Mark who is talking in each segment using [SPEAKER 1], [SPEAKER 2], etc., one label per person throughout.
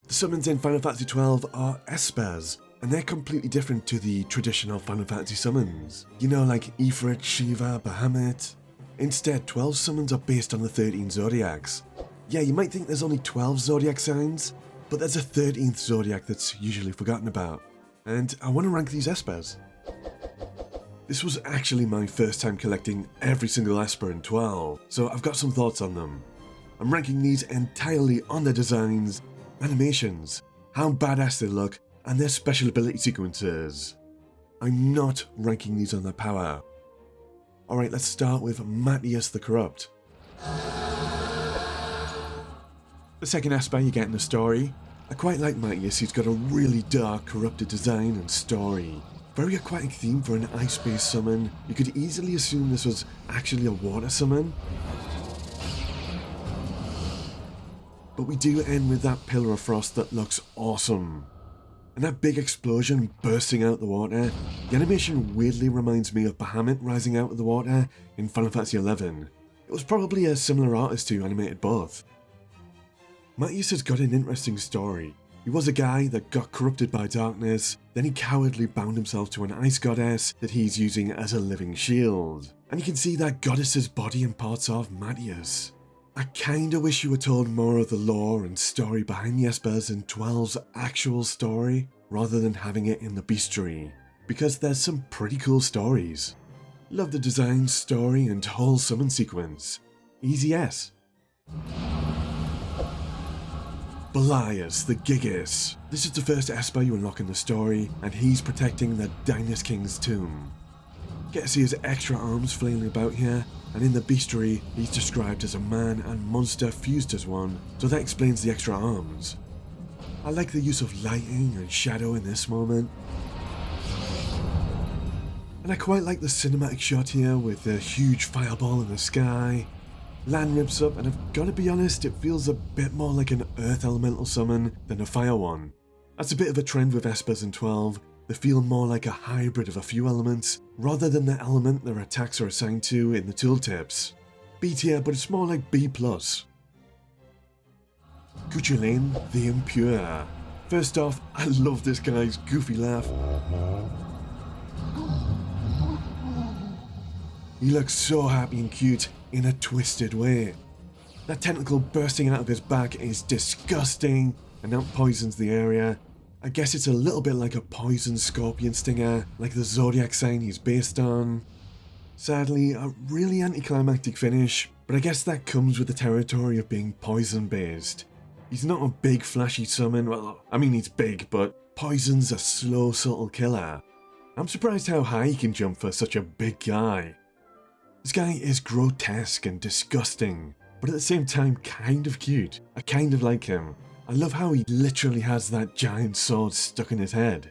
[SPEAKER 1] The summons in Final Fantasy XII are Espers, and they're completely different to the traditional Final Fantasy summons. You know, like Ifrit, Shiva, Bahamut. Instead, 12 summons are based on the 13 Zodiacs. Yeah, you might think there's only 12 Zodiac signs, but there's a 13th Zodiac that's usually forgotten about. And I want to rank these Espers. This was actually my first time collecting every single Esper in 12, so I've got some thoughts on them. I'm ranking these entirely on their designs, animations, how badass they look, and their special ability sequences. I'm not ranking these on their power. Alright, let's start with Mateus the Corrupt. The second Esper you get in the story. I quite like Mateus, he's got a really dark, corrupted design and story. Very aquatic theme for an ice-based summon. You could easily assume this was actually a water summon. But we do end with that pillar of frost that looks awesome. And that big explosion bursting out the water, the animation weirdly reminds me of Bahamut rising out of the water in Final Fantasy XI. It was probably a similar artist who animated both. Mateus has got an interesting story. He was a guy that got corrupted by darkness, then he cowardly bound himself to an ice goddess that he's using as a living shield. And you can see that goddess's body and parts of Mateus. I kinda wish you were told more of the lore and story behind the Espers in 12's actual story, rather than having it in the bestiary, because there's some pretty cool stories. Love the design, story, and whole summon sequence. Easy S. Belias the Gigas. This is the first Esper you unlock in the story, and he's protecting the Dynast King's tomb. Get to see his extra arms flailing about here, and in the bestiary, he's described as a man and monster fused as one, so that explains the extra arms. I like the use of lighting and shadow in this moment. And I quite like the cinematic shot here with the huge fireball in the sky. Land rips up, and I've got to be honest, it feels a bit more like an earth elemental summon than a fire one. That's a bit of a trend with Espers in 12, they feel more like a hybrid of a few elements, rather than the element their attacks are assigned to in the tooltips. B tier, but it's more like B+. Cuchulainn the Impure. First off, I love this guy's goofy laugh. He looks so happy and cute in a twisted way. That tentacle bursting out of his back is disgusting and now poisons the area. I guess it's a little bit like a poison scorpion stinger, like the Zodiac sign he's based on. Sadly, a really anticlimactic finish, but I guess that comes with the territory of being poison based. He's not a big flashy summon, well, I mean he's big, but poison's a slow, subtle killer. I'm surprised how high he can jump for such a big guy. This guy is grotesque and disgusting, but at the same time kind of cute. I kind of like him. I love how he literally has that giant sword stuck in his head.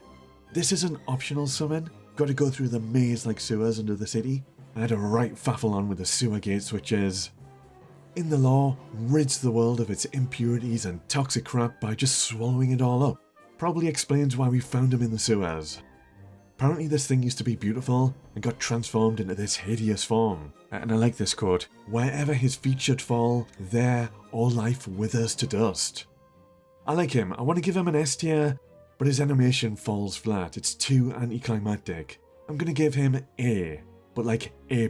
[SPEAKER 1] This is an optional summon. Got to go through the maze-like sewers under the city. I had a right faffle on with the sewer gate switches. In the lore, rids the world of its impurities and toxic crap by just swallowing it all up. Probably explains why we found him in the sewers. Apparently this thing used to be beautiful and got transformed into this hideous form. And I like this quote, "Wherever his feet should fall, there all life withers to dust." I like him, I want to give him an S tier, but his animation falls flat, it's too anticlimactic. I'm gonna give him A, but like A+.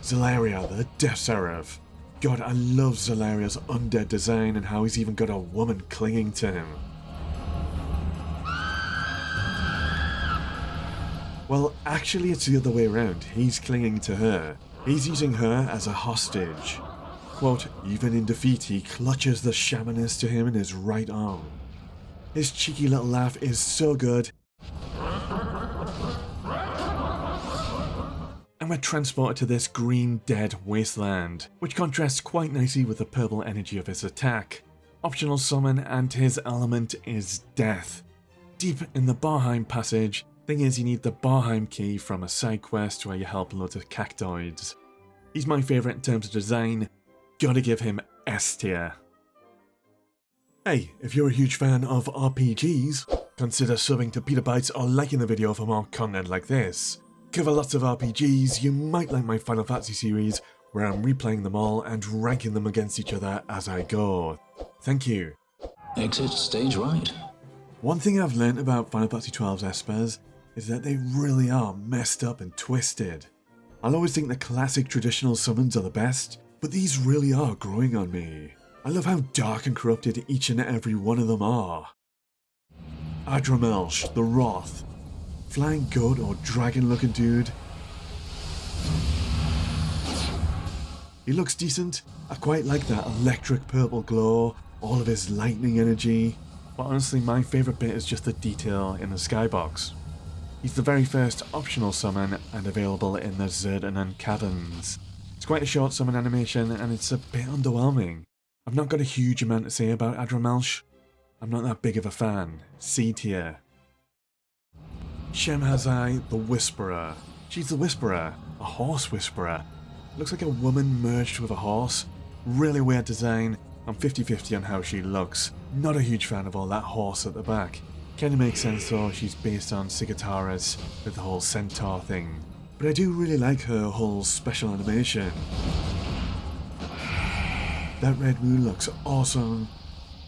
[SPEAKER 1] Zalera the Death Seraph. God, I love Zalera's undead design and how he's even got a woman clinging to him. Well, actually it's the other way around, he's clinging to her. He's using her as a hostage. Quote, even in defeat he clutches the shamaness to him in his right arm. His cheeky little laugh is so good. And we're transported to this green dead wasteland, which contrasts quite nicely with the purple energy of his attack. Optional summon and his element is death. Deep in the Barheim passage, thing is you need the Barheim key from a side quest where you help loads of cactoids. He's my favourite in terms of design. Gotta give him S tier. Hey, if you're a huge fan of RPGs, consider subbing to Peter Bytes or liking the video for more content like this. Cover lots of RPGs, you might like my Final Fantasy series, where I'm replaying them all and ranking them against each other as I go. Thank you.
[SPEAKER 2] Exit stage right.
[SPEAKER 1] One thing I've learnt about Final Fantasy XII's Espers is that they really are messed up and twisted. I'll always think the classic traditional summons are the best, but these really are growing on me. I love how dark and corrupted each and every one of them are. Adrammelech, the Wrath. Flying goat or dragon looking dude. He looks decent. I quite like that electric purple glow, all of his lightning energy. But honestly, my favourite bit is just the detail in the skybox. He's the very first optional summon and available in the Zodiark caverns. It's quite a short summon animation and it's a bit underwhelming. I've not got a huge amount to say about Adrammelech. I'm not that big of a fan. C tier. Shemhazai, the Whisperer. She's the Whisperer, a horse whisperer. Looks like a woman merged with a horse. Really weird design. I'm 50-50 on how she looks. Not a huge fan of all that horse at the back. Kinda makes sense though, she's based on Sigataras with the whole centaur thing. But I do really like her whole special animation. That red moon looks awesome.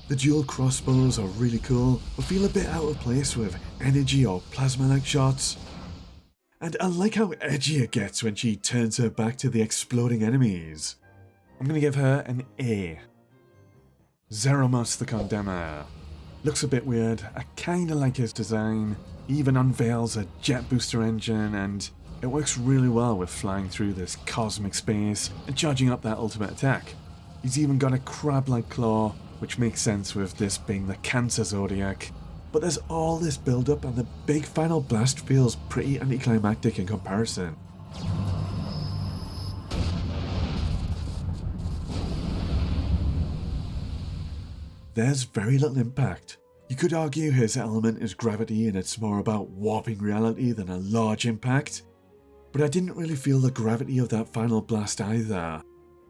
[SPEAKER 1] The dual crossbows are really cool, but feel a bit out of place with energy or plasma-like shots. And I like how edgy it gets when she turns her back to the exploding enemies. I'm gonna give her an A. Zeromus the Condemner. Looks a bit weird, I kinda like his design. He even unveils a jet booster engine and it works really well with flying through this cosmic space and charging up that ultimate attack. He's even got a crab-like claw, which makes sense with this being the Cancer Zodiark. But there's all this build-up and the big final blast feels pretty anticlimactic in comparison. There's very little impact. You could argue his element is gravity and it's more about warping reality than a large impact. But I didn't really feel the gravity of that final blast either.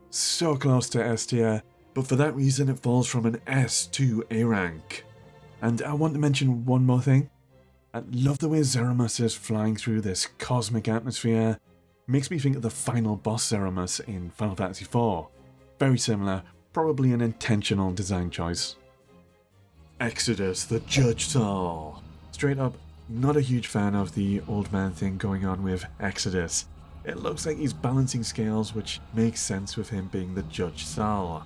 [SPEAKER 1] So close to S tier, but for that reason it falls from an S to A rank. And I want to mention one more thing. I love the way Zeromus is flying through this cosmic atmosphere. Makes me think of the final boss Zeromus in Final Fantasy IV. Very similar, probably an intentional design choice. Exodus, the Judge Saul. Straight up, not a huge fan of the old man thing going on with Exodus. It looks like he's balancing scales, which makes sense with him being the Judge Saul.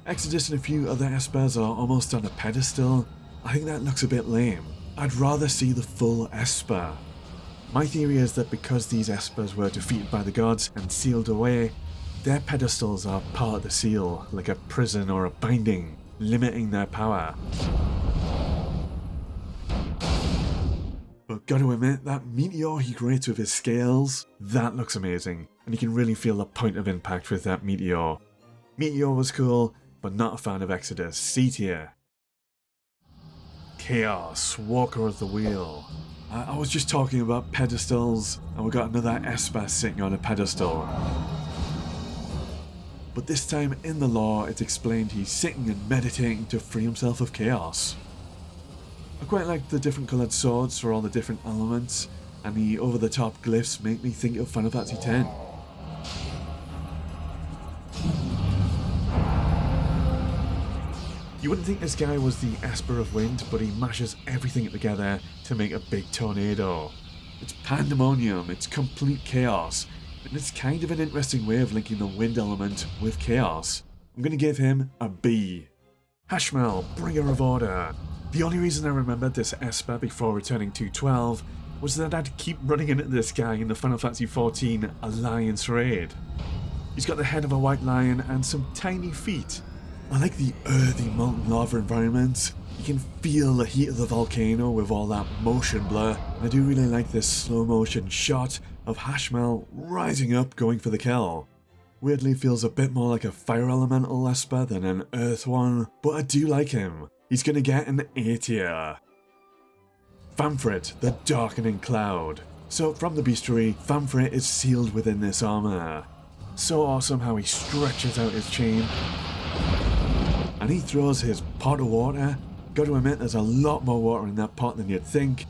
[SPEAKER 1] Exodus and a few other Espers are almost on a pedestal. I think that looks a bit lame. I'd rather see the full Esper. My theory is that because these Espers were defeated by the gods and sealed away, their pedestals are part of the seal, like a prison or a binding, limiting their power. But gotta admit, that meteor he creates with his scales, that looks amazing, and you can really feel the point of impact with that meteor. Meteor was cool, but not a fan of Exodus. C tier. Chaos, Walker of the Wheel. I was just talking about pedestals, and we got another Esper sitting on a pedestal. But this time in the lore, it's explained he's sitting and meditating to free himself of chaos. I quite like the different coloured swords for all the different elements, and the over-the-top glyphs make me think of Final Fantasy X. You wouldn't think this guy was the Esper of Wind, but he mashes everything together to make a big tornado. It's pandemonium, it's complete chaos, and it's kind of an interesting way of linking the wind element with chaos. I'm gonna give him a B. Hasmal, Bringer of Order. The only reason I remembered this Esper before returning to 12 was that I'd keep running into this guy in the Final Fantasy XIV Alliance raid. He's got the head of a white lion and some tiny feet. I like the earthy molten lava environment. You can feel the heat of the volcano with all that motion blur. And I do really like this slow motion shot of Hasmal rising up going for the kill. Weirdly feels a bit more like a fire elemental Esper than an earth one, but I do like him. He's gonna get an A tier. Famfrit, the Darkening Cloud. So from the bestiary, Famfrit is sealed within this armor. So awesome how he stretches out his chain. And he throws his pot of water. Gotta admit, there's a lot more water in that pot than you'd think.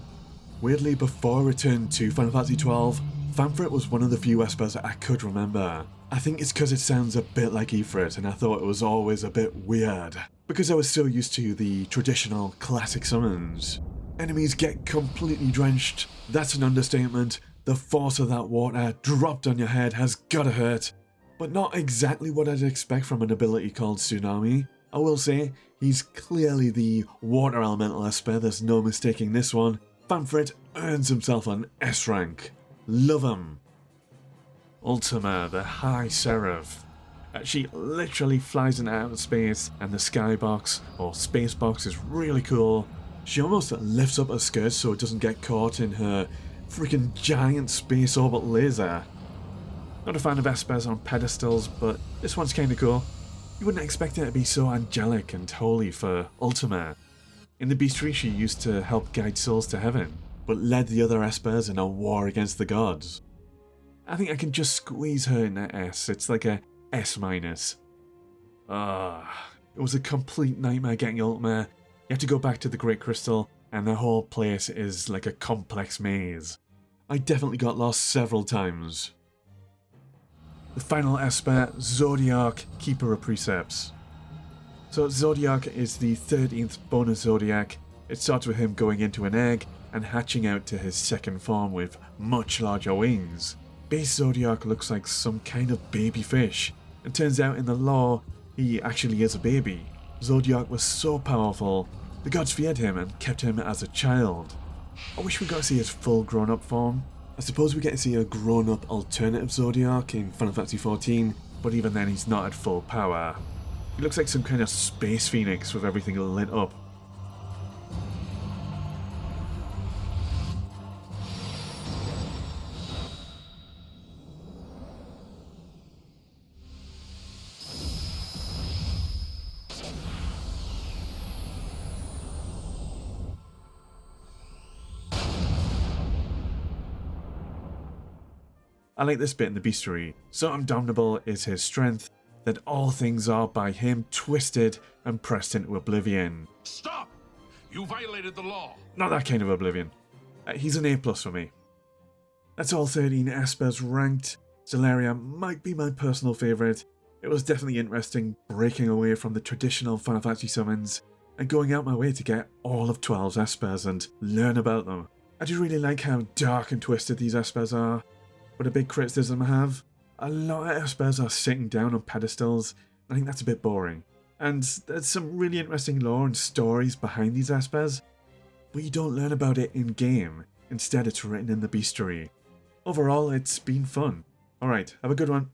[SPEAKER 1] Weirdly, before I returned to Final Fantasy XII, Famfrit was one of the few Espers I could remember. I think it's because it sounds a bit like Ifrit, and I thought it was always a bit weird, because I was so used to the traditional classic summons. Enemies get completely drenched, that's an understatement. The force of that water dropped on your head has gotta hurt, but not exactly what I'd expect from an ability called Tsunami. I will say, he's clearly the water elemental Esper, there's no mistaking this one. Famfrit earns himself an S rank. Love him. Ultima, the High Seraph. She literally flies into outer space, and the skybox, or space box, is really cool. She almost lifts up her skirt so it doesn't get caught in her freaking giant space orbit laser. Not a fan of Espers on pedestals, but this one's kinda cool. You wouldn't expect it to be so angelic and holy for Ultima. In the bestiary she used to help guide souls to heaven, but led the other Espers in a war against the gods. I think I can just squeeze her in that S, it's like a S-. It was a complete nightmare getting Ultima. You have to go back to the Great Crystal, and the whole place is like a complex maze. I definitely got lost several times. The final Esper, Zodiark, Keeper of Precepts. So Zodiark is the 13th bonus Zodiac. It starts with him going into an egg and hatching out to his second form with much larger wings. Base Zodiark looks like some kind of baby fish. It turns out in the lore, he actually is a baby. Zodiark was so powerful, the gods feared him and kept him as a child. I wish we got to see his full grown-up form. I suppose we get to see a grown-up alternative Zodiark in Final Fantasy XIV, but even then he's not at full power. He looks like some kind of space phoenix with everything lit up. I like this bit in the bestiary. So indomitable is his strength that all things are by him twisted and pressed into oblivion.
[SPEAKER 3] Stop! You violated the law.
[SPEAKER 1] Not that kind of oblivion. He's an A+ for me. That's all 13 Espers ranked. Zalera might be my personal favourite. It was definitely interesting breaking away from the traditional Final Fantasy summons and going out my way to get all of 12's Espers and learn about them. I do really like how dark and twisted these Espers are. But a big criticism I have, a lot of Espers are sitting down on pedestals. I think that's a bit boring. And there's some really interesting lore and stories behind these Espers, but you don't learn about it in-game. Instead, it's written in the bestiary. Overall, it's been fun. Alright, have a good one.